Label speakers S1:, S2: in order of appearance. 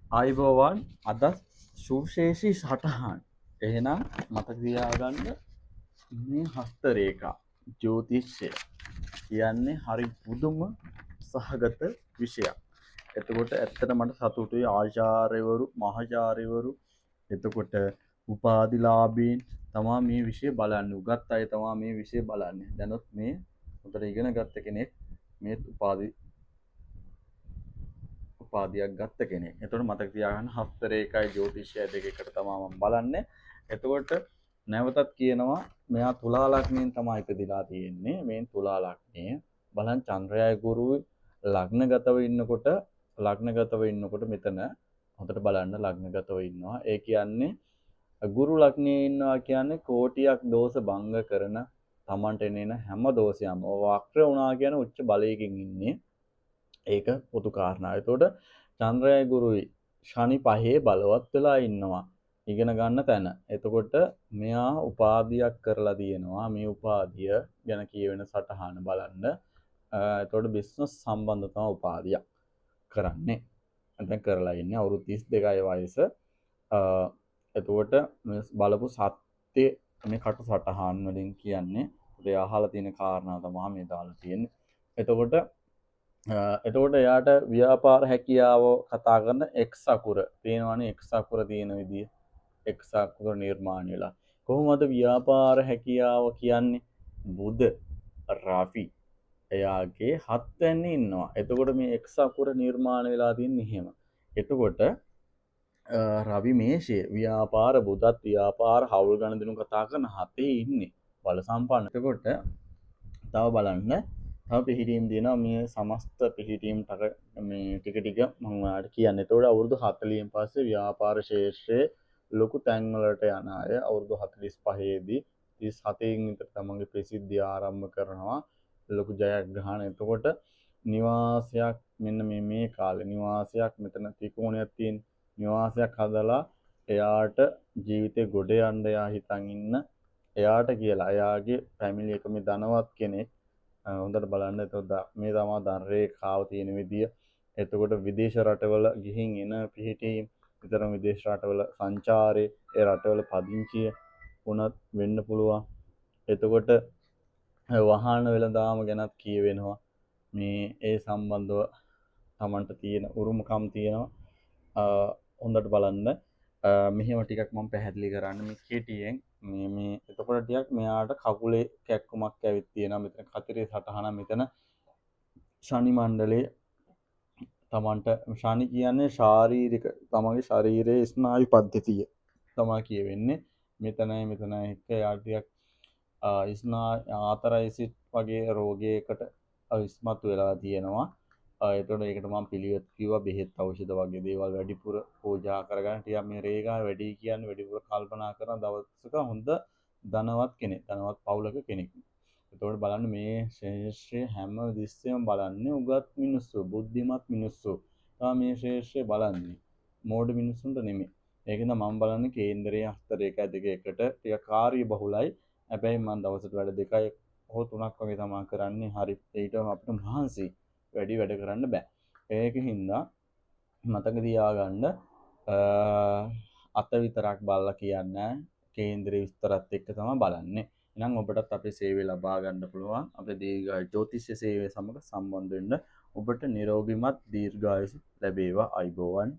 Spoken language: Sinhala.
S1: ආයිබෝවන් අද සුවිශේෂී සටහන්. එහෙනම් මතක තියාගන්න මේ හස්ත රේඛා ජ්‍යොතිෂය කියන්නේ හරි පුදුම සහගත විෂයක්. එතකොට ඇත්තට මට සතුටුයි ආචාර්යවරු මහාචාර්යවරු එතකොට උපාධිලාභීන් තමා මේ විෂය බලන්නේ. උගත් අය තමා මේ විෂය බලන්නේ. දැනොත් මේ උතර ඉගෙන ගත්ත කෙනෙක් මේ උපාධියක් ගත්ත කෙනෙක්. එතකොට මතක තියාගන්න හස්ත රේඛායි ජ්‍යොතිෂය දෙක එකට තමයි මම බලන්නේ. එතකොට නැවතත් කියනවා මෙයා තුලා ලග්නයෙන් තමයි ඉපදිලා තියෙන්නේ. මේ තුලා ලග්නය බලන් චන්ද්‍රයයි ගුරුයි ලග්නගතව ඉන්නකොට මෙතන හොඳට බලන්න ලග්නගතව ඉන්නවා. ඒ කියන්නේ ගුරු ලග්නයේ ඉන්නවා කියන්නේ කෝටියක් දෝෂ භංග කරන තමන්ට එන හැම දෝෂයක්ම වක්‍ර වුණා කියන උච්ච බලයකින් ඉන්නේ. ඒක පොදු කාරණා. එතකොට චන්ද්‍රයයි ගුරුයි ශනි පහේ බලවත් වෙලා ඉන්නවා ඉගෙන ගන්න තැන. එතකොට මෙයා උපාධියක් කරලා තියෙනවා. මේ උපාධිය ගැන කියවෙන සටහන බලන්න. එතකොට බිස්නස් සම්බන්ධ තමයි උපාධියක් කරන්නේ. දැන් කරලා ඉන්නේ අවුරුදු 32යි වයස. එතකොට මේ බලපු සත්‍ය මේ කට සටහන් වලින් කියන්නේ ඔය අහලා තියෙන කාරණා තමයි මේ දාලා තියෙන්නේ. එතකොට එයාට ව්‍යාපාර හැකියාව කතා කරන එක්ස් අකුර පේනවනේ. එක්ස් අකුර තියෙන විදිය එක්ස් අකුර නිර්මාණය වෙලා කොහොමද ව්‍යාපාර හැකියාව කියන්නේ? බුධ රවි එයාගේ 7 වෙනි ඉන්නවා. එතකොට මේ එක්ස් අකුර නිර්මාණය වෙලා තින්නේ එහෙම. එතකොට රවි මේෂයේ ව්‍යාපාර බුධත් ව්‍යාපාර හවුල් ගණන් දෙනු කතා කරන 7 ඉන්නේ බල සම්පන්න. එතකොට තව බලන්න තව පිහිටීම් දෙනවා. මේ සමස්ත පිහිටීම් මේ ටික මම ඔයාලට කියන්නේ. එතකොට අවුරුදු 40න් පස්සේ ව්‍යාපාර ශේෂ්ත්‍රයේ ලොකු තැන් වලට යන අය අවුරුදු 45 දී 37න් විතර තමන්ගේ ප්‍රසිද්ධිය ආරම්භ කරනවා. ලොකු ජයග්‍රහණ. එතකොට නිවාසයක් මෙන්න මේ කාලේ නිවාසයක් මෙතන ත්‍රිකෝණයක් තියෙන නිවාසයක් හදලා එයාට ජීවිතේ ගොඩ යන්න එයා හිතන් ඉන්න එයාට කියලා එයාගේ ෆැමිලි එක මේ ධනවත් කෙනෙක් හොඳට බලන්න. එතකොට මේ තමයි ධන රේඛාව තියෙන විදිය. එතකොට විදේශ රටවල ගිහින් එන පිහිටීම් විතරම විදේශ රටවල සංචාරේ ඒ රටවල පදිංචිය වුණත් වෙන්න පුළුවන්. එතකොට වාහන වෙළඳාම ගැනත් කියවෙනවා. මේ ඒ සම්බන්ධව Tamanට තියෙන උරුමකම් තියෙනවා. හොඳට බලන්න. මෙහෙම ටිකක් මම පැහැදිලි කරන්න මේ කෙටියෙන් මේ එතකොට ටිකක් මෙයාට කකුලේ කැක්කුමක් ඇවිත් තියෙනවා. මෙතන කතරේ සටහන මෙතන ශනි මණ්ඩලයේ තමන්ට ශනි කියන්නේ ශාරීරික තමන්ගේ ශරීරයේ ස්නායු පද්ධතිය තමයි කියවෙන්නේ. මෙතන එක යාටියක් ආතරයිසිස් වගේ රෝගයකට ඉස්මතු වෙලා තියෙනවා. එතකොට ඒකට මම පිළිවෙත් කිව්වා බෙහෙත් ඖෂධ වගේ දේවල් වැඩිපුර පූජා කරගන්න. ටිකක් මේ රේගා වැඩි කියන්නේ වැඩිපුර කල්පනා කරන දවසක හොඳ ධනවත් කෙනෙක් ධනවත් පවුලක කෙනෙක්. එතකොට බලන්න මේ ශේෂ්ත්‍රය හැම දිස්සෙම බලන්නේ උගත් මිනිස්සු බුද්ධිමත් මිනිස්සු තමයි මේ ශේෂ්ත්‍රය බලන්නේ. මෝඩ මිනිස්සුන්ට නෙමෙයි. ඒකෙන්ද මම බලන්නේ කේන්දරයේ හස්ත රේඛා දෙක එකට ටික කාර්ය බහුලයි. හැබැයි මම දවසට වැඩ 2යි හෝ 3ක් වගේ තමයි කරන්නේ. හරි ඊට අපිට මහන්සි වැඩි වැඩ කරන්න බෑ. ඒකින්ද මතක තියාගන්න අත විතරක් බලලා කියන්නේ කේන්දරයේ විස්තරත් එක්ක තමයි බලන්නේ. එහෙනම් ඔබටත් අපේ සේවය ලබා ගන්න පුළුවන්. අපේ දීර්ඝායු ජ්‍යොතිෂ සේවය සමග සම්බන්ධ වෙන්න ඔබට නිරෝගීමත් දීර්ඝායුෂ ලැබේවා. අයිබෝවන්.